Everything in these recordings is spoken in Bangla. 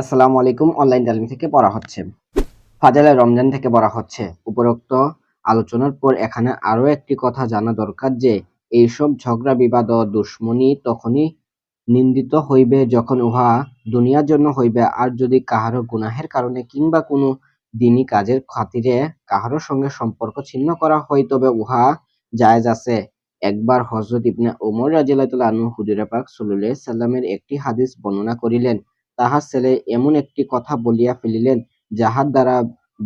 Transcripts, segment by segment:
আসসালামু আলাইকুম। অনলাইন তালিম থেকে পড়া হচ্ছে। ফাজাইলে রমজান থেকে পড়া হচ্ছে। উপরোক্ত আলোচনার পর এখানে আরো একটি কথা জানা দরকার যে, এইসব ঝগড়া বিবাদ ও দুশ্মনী তখনই নিন্দিত হইবে যখন উহা দুনিয়ার জন্য হইবে, আর যদি কাহারো গুনাহের কারণে কিংবা কোনো দীনী কাজের খাতিরে কাহারো সঙ্গে সম্পর্ক ছিন্ন করা হয় তবে উহা জায়েজ আছে। একবার হযরত ইবনে উমর রাদিয়াল্লাহু তাআলা আনহু হুজুরে পাক সাল্লাল্লাহু আলাইহি সাল্লামের একটি হাদীস বর্ণনা করিলেন। তাহার ছেলে এমন একটি কথা বলিয়া ফেলিলেন, যাহার দ্বারা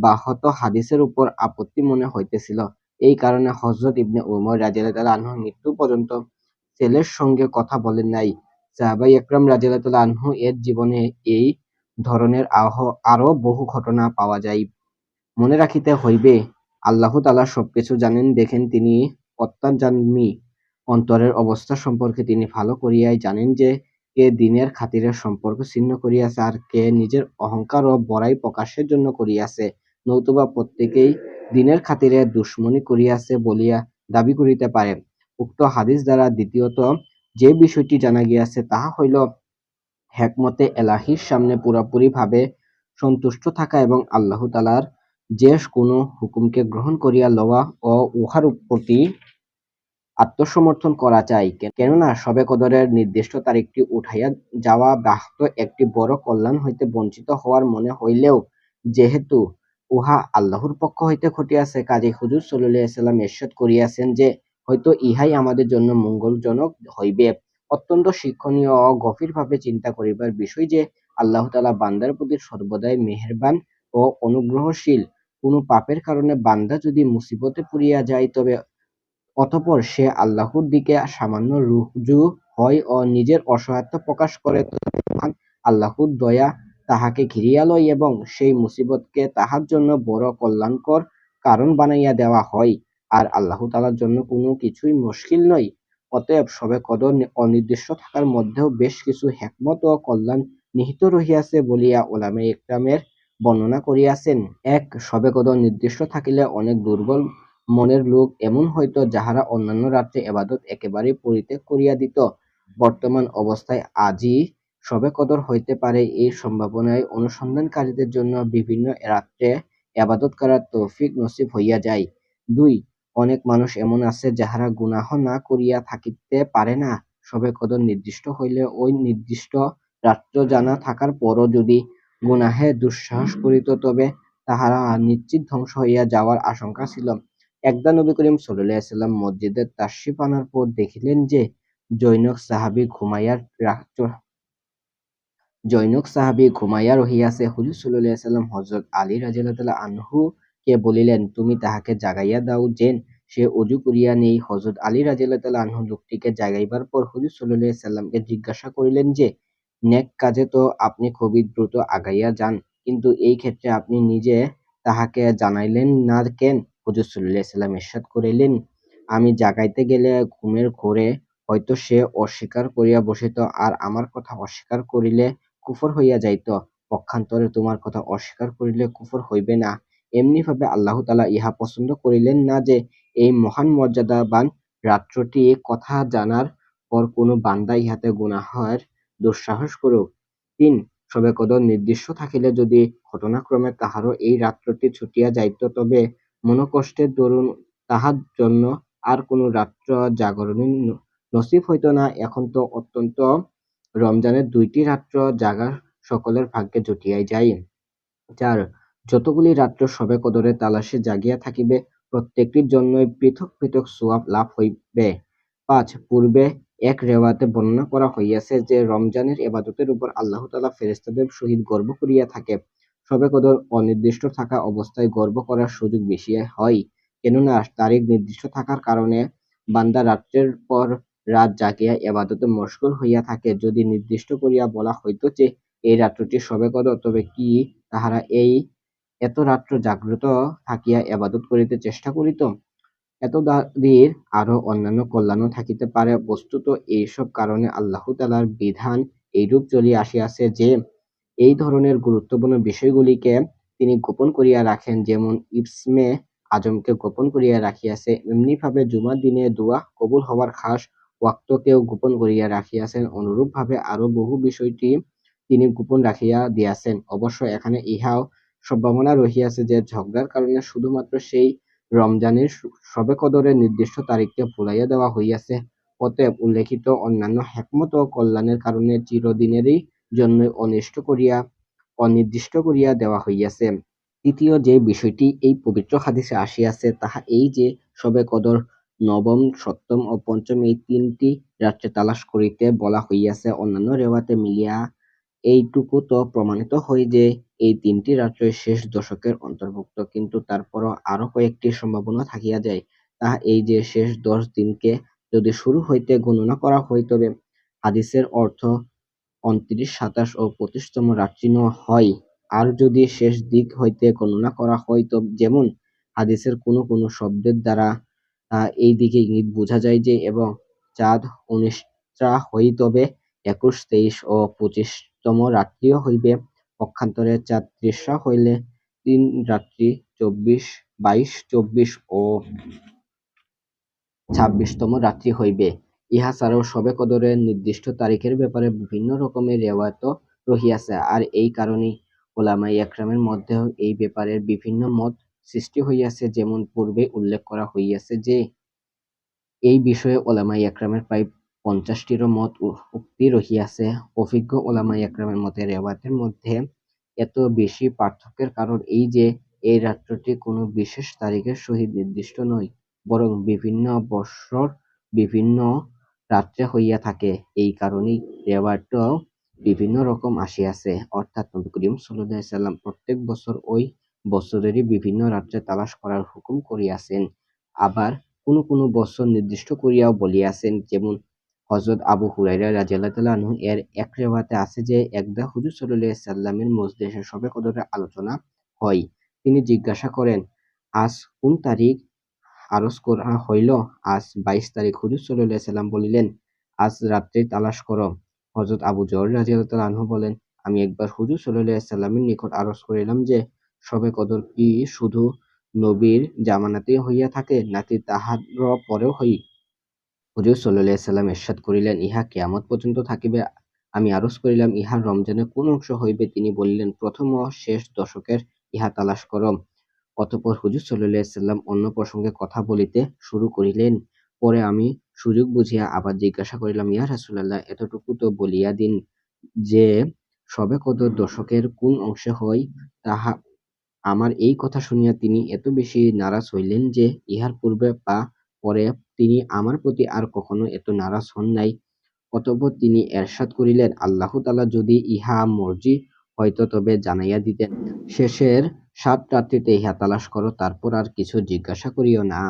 বাহত হাদীসের উপর আপত্তি মনে হইতেছিল। এই কারণে হযরত ইবনে উমর রাদিয়াল্লাহু তাআলা আনহু মৃত্যু পর্যন্ত ছেলের সঙ্গে কথা বলেন নাই। সাহাবায়ে একরাম রাদিয়াল্লাহু তাআলা আনহু এর জীবনে এই ধরনের আরো বহু ঘটনা পাওয়া যায়। মনে রাখিতে হইবে, আল্লাহ তাআলা সবকিছু জানেন, দেখেন, তিনি অন্তর্যামী। অন্তরের অবস্থা সম্পর্কে তিনি ভালো করিয়াই জানেন যে, কে দ্বীনের খাতিরে সম্পর্ক ছিন্ন করিয়াছে আর কে নিজের অহংকার ও বড়াই প্রকাশের জন্য করিয়াছে, নতুবা প্রত্যেকেই দ্বীনের খাতিরে দুশমনী করিয়াছে বলিয়া দাবি করিতে পারে। উক্ত হাদীস দ্বারা দ্বিতীয়ত যে বিষয়টি জানা গিয়াছে তাহা হইল, হেকমতে এলাহীর সামনে পুরাপুরিভাবে সন্তুষ্ট থাকা এবং আল্লাহ তাআলার যে কোনো হুকুমকে গ্রহণ করিয়া লওয়া ও উহার প্রতি আত্মসমর্থন করা চাই। কেননা শবে কদরের নির্দিষ্ট তারিখটি উঠাইয়া যাওয়া ব্যাহত একটি বড় কল্যাণ হইতে বঞ্চিত হওয়ার মনে হইলেও, যেহেতু উহা আল্লাহর পক্ষ হইতে ঘটিয়াছে, কাজেই হুজুর সাল্লাল্লাহু আলাইহি ওয়াসাল্লাম ইরশাদ করিয়াছেন যে, হয়তো ইহাই আমাদের জন্য মঙ্গলজনক হইবে। অত্যন্ত শিক্ষণীয় ও গভীরভাবে চিন্তা করিবার বিষয় যে, আল্লাহ তাআলা বান্দার প্রতি সর্বদাই মেহেরবান ও অনুগ্রহশীল। কোন পাপের কারণে বান্দা যদি মুসিবতে পড়িয়া যায় তবে অতঃপর সে আল্লাহর দিকে সামান্য রুজু হয় ও নিজের অসহায়ত্ব প্রকাশ করে, তখন আল্লাহর দয়া তাহাকে ঘিরিয়া লয় এবং সেই মুসিবতকে তাহার জন্য বড় কল্যাণকর কারণ বানাইয়া দেওয়া হয়। আর আল্লাহ তাআলার জন্য কোনো কিছুই মুশকিল নয়। অতএব শবে কদর অনির্দিষ্ট থাকার মধ্যেও বেশ কিছু হেকমত ও কল্যাণ নিহিত রহিয়াছে বলিয়া উলামায়ে ইকরামের বর্ণনা করিয়াছেন। এক, শবে কদর নির্দিষ্ট থাকিলে অনেক দুর্বল মনের লোক এমন হইত, যাহারা অন্যান্য রাত্রে এবাদত একেবারেই পরিত্যাগ করিয়া দিত। বর্তমান অবস্থায় আজই শবে কদর হইতে পারে, এই সম্ভাবনায় অনুসন্ধানকারীদের জন্য বিভিন্ন রাত্রে এবাদত করার তৌফিক নসিব হইয়া যায়। দুই, অনেক মানুষ এমন আছে, যাহারা গুনাহ না করিয়া থাকিতে পারে না। শবে কদর নির্দিষ্ট হইলে ওই নির্দিষ্ট রাত্র জানা থাকার পরও যদি গুনাহে দুঃসাহস করিত তবে তাহারা নিশ্চিত ধ্বংস হইয়া যাওয়ার আশঙ্কা ছিল। একদা নবী করিম সাল্লাল্লাহু আলাইহি ওয়াসাল্লাম মসজিদে তাশরিফ আনার পর দেখিলেন যে, জনৈক সাহাবী ঘুমাইয়া রহিয়াছে। হুজুর সাল্লাল্লাহু আলাইহি ওয়াসাল্লাম হযরত আলী রাদিয়াল্লাহু তাআলা আনহু কে বলিলেন, তুমি তাহাকে জাগাইয়া দাও যেন সে ওযু করিয়া নেয়। হযরত আলী রাদিয়াল্লাহু তাআলা আনহু লোকটিকে জাগাইবার পর হুজুর সাল্লাল্লাহু আলাইহি ওয়াসাল্লামকে জিজ্ঞাসা করিলেন যে, নেক কাজে তো আপনি খুবই দ্রুত আগাইয়া যান, কিন্তু এই ক্ষেত্রে আপনি নিজে তাহাকে জানাইলেন না কেন? হুজুর সাল্লাল্লাহু আলাইহি ওয়াসাল্লাম ইরশাদ করিলেন, আমি জাগাইতে গেলে ঘুমের ঘোরে হয়তো সে অস্বীকার করিয়া বসিত, আর আমার কথা অস্বীকার করিলে কুফর হইয়া যাইত। পক্ষান্তরে তোমার কথা অস্বীকার করিলে কুফর হইবে না। এমনিভাবে আল্লাহ তাআলা ইহা পছন্দ করিলেন না যে, এই মহান মর্যাদাবান রাত্রটি কথা জানার পর কোন বান্দা ইহাতে গুনাহের দুঃসাহস করুক। ৩, শবে কদর নির্দিষ্ট থাকিলে যদি ঘটনাক্রমে কাহারো এই রাত্রটি ছুটিয়া যাইত তবে মনোকষ্টের দরুন তাহার জন্য আর কোন রাত্র জাগরণই নসিব হইত না। এখন তো অত্যন্ত রমজানের ২টি রাত্র জাগা সকলের ভাগ্যে জুটিয়াই যায়। ৪, যতগুলি রাত্র শবে কদরের তালাশে জাগিয়া থাকিবে, প্রত্যেকটির জন্যই পৃথক পৃথক সওয়াব লাভ হইবে। ৫, পূর্বে এক রেওয়ায়েতে বর্ণনা করা হইয়াছে যে, রমজানের ইবাদতের উপর আল্লাহ তাআলা ফেরেশতাদের সহিত গর্ব করিয়া থাকে। শবে কদর অনির্দিষ্ট থাকা অবস্থায় গর্ব করার সুযোগ বেশি হয়, কেননা তারিখ নির্দিষ্ট থাকার কারণে বান্দা রাত্রের পর রাত জাগিয়া ইবাদতে মশগুল হইয়া থাকে। যদি নির্দিষ্ট করিয়া বলা হইত যে, এই রাত্রটি শবে কদর, তবে কি তাহারা এত রাত্র জাগ্রত থাকিয়া ইবাদত করিতে চেষ্টা করিত? এতদ্বাদির আরো অন্যান্য কল্যাণও থাকিতে পারে। বস্তুত এইসব কারণে আল্লাহ তাআলার বিধান এইরূপ চলিয়া আসিয়াছে যে, এই ধরনের গুরুত্বপূর্ণ বিষয়গুলিকে তিনি গোপন করিয়া রাখেন। যেমন ইসমে আজমকে গোপন করিয়া রাখিয়াছে, এমনিভাবে জুমার দিনে দোয়া কবুল হওয়ার খাস ওয়াক্তকেও গোপন করিয়া রাখিয়াছেন। অনুরূপভাবে আরো বহু বিষয়টি তিনি গোপন রাখিয়া দিয়াছেন। অবশ্য এখানে ইহাও সম্ভাবনা রহিয়াছে যে ঝগড়ার কারণে শুধুমাত্র সেই রমজানের শবে কদরের নির্দিষ্ট তারিখকে ভুলাইয়া দেওয়া হইয়াছে। অতএব উল্লেখিত অন্যান্য হিকমত ও কল্যাণের কারণে চিরদিনেরই জন্য অনির্দিষ্ট করিয়া দেওয়া হইয়াছে। তৃতীয় যে বিষয়টি এই পবিত্র হাদিসে আসিয়াছে তাহা এই যে শবে কদর নবম, সপ্তম ও পঞ্চম এই তিনটি রাত্রে তালাশ করিতে বলা হইয়াছে। অন্যান্য রেওয়াতে মিলিয়া এইটুকু তো প্রমাণিত হয় যে এই তিনটি রাত্র শেষ দশকের অন্তর্ভুক্ত, কিন্তু তারপরও আরো কয়েকটি সম্ভাবনা থাকিয়া যায়। তাহা এই যে শেষ 10 দিনকে যদি শুরু হইতে গণনা করা হয় তবে হাদিসের অর্থ 29, 27 ও 25তম রাত্রি হয়। আর যদি শেষ দিক হইতে গণনা করা হয় তো যেমন হাদিসের কোন কোন শব্দের দ্বারা এই দিকে ইঙ্গিত বোঝা যায় যে এবং চাঁদ 19টা হই তবে 21, 23 ও 25তম রাত্রিও হইবে। পক্ষান্তরে চাঁদ 30টা হইলে 3 রাত্রি 24, 22, 24 ও 26তম রাত্রি হইবে। ইহা ছাড়াও শবে কদরের নির্দিষ্ট তারিখের ব্যাপারে বিভিন্ন রকমের রেওয়ায়ত রহিয়াছে, আর এই কারণেই উলামায়ে একরামের মধ্যেও এই ব্যাপারে বিভিন্ন মত সৃষ্টি হইয়াছে। যেমন পূর্বে উল্লেখ করা হইয়াছে যে এই বিষয়ে উলামায়ে একরামের প্রায় 50টিরও মত উক্তি রহিয়াছে। অভিজ্ঞ উলামায়ে একরামের মতে রেওয়ায়তের মধ্যে এত বেশি পার্থক্যের কারণ এই যে এই রাত্রটি কোনো বিশেষ তারিখের সহিত নির্দিষ্ট নয়, বরং বিভিন্ন বৎসর বিভিন্ন রাত্রে হইয়া থাকে। এই কারণেই রেওয়ায়তও বিভিন্ন রকম আসিয়াছে। অর্থাৎ নবী করিম সাল্লাল্লাহু আলাইহি ওয়াসাল্লাম প্রত্যেক বছর ওই বছরেরই বিভিন্ন রাত্রে তালাশ করার হুকুম করিয়াছেন। আবার কোন কোন বছর নির্দিষ্ট করিয়াও বলিয়াছেন। যেমন হযরত আবু হুরায়রা রাদিয়াল্লাহু তাআলা আনহু এর এক রিওয়ায়াতে আছে যে একদা হুজুর সাল্লাল্লাহু আলাইহি ওয়াসাল্লামের মজলিসে শবে কদরের আলোচনা হয়। তিনি জিজ্ঞাসা করেন, আজ কোন তারিখ আরজ করা হইল? আজ 22 তারিখ। হুজুর সাল্লাল্লাহু আলাইহি ওয়াসাল্লাম বলিলেন, আজ রাত্রেই তালাশ করো। হযরত আবু যর রাদিয়াল্লাহু তাআলা আনহু বলেন, আমি একবার হুজুর সাল্লাল্লাহু আলাইহি ওয়াসাল্লামের নিকট আরজ করিলাম যে শবে কদর কি শুধু নবীর জামানাতেই হইয়া থাকে নাকি তাহারও পরেও হয়? হুজুর সাল্লাল্লাহু আলাইহি ওয়াসাল্লাম ইরশাদ করিলেন, ইহা কিয়ামত পর্যন্ত থাকিবে। আমি আরজ করিলাম, ইহা রমজানের কোন অংশ হইবে? তিনি বলিলেন, প্রথম ও শেষ দশকের, ইহা তালাশ কর। অতঃপর হুজুর সাল্লাল্লাহু আলাইহি ওয়াসাল্লাম অন্য প্রসঙ্গে কথা বলিতে শুরু করিলেন। পরে আমি সুযোগ বুঝিয়া আবার জিজ্ঞাসা করিলাম, ইয়া রাসূলাল্লাহ, এতটুকু তো বলিয়া দিন যে শবে কদর দশকের কোন অংশে হয়? তাহা আমার এই কথা শুনিয়া তিনি এত বেশি নারাজ হইলেন যে ইহার পূর্বে বা পরে তিনি আমার প্রতি আর কখনো এত নারাজ হন নাই। অতঃপর তিনি এরশাদ করিলেন, আল্লাহ তাআলা যদি ইহা মর্জি হইত তবে জানাইয়া দিতেন, শেষের 7 রাত্রিতে ইহা তালাশ করো, তারপর আর কিছু জিজ্ঞাসা করিও না।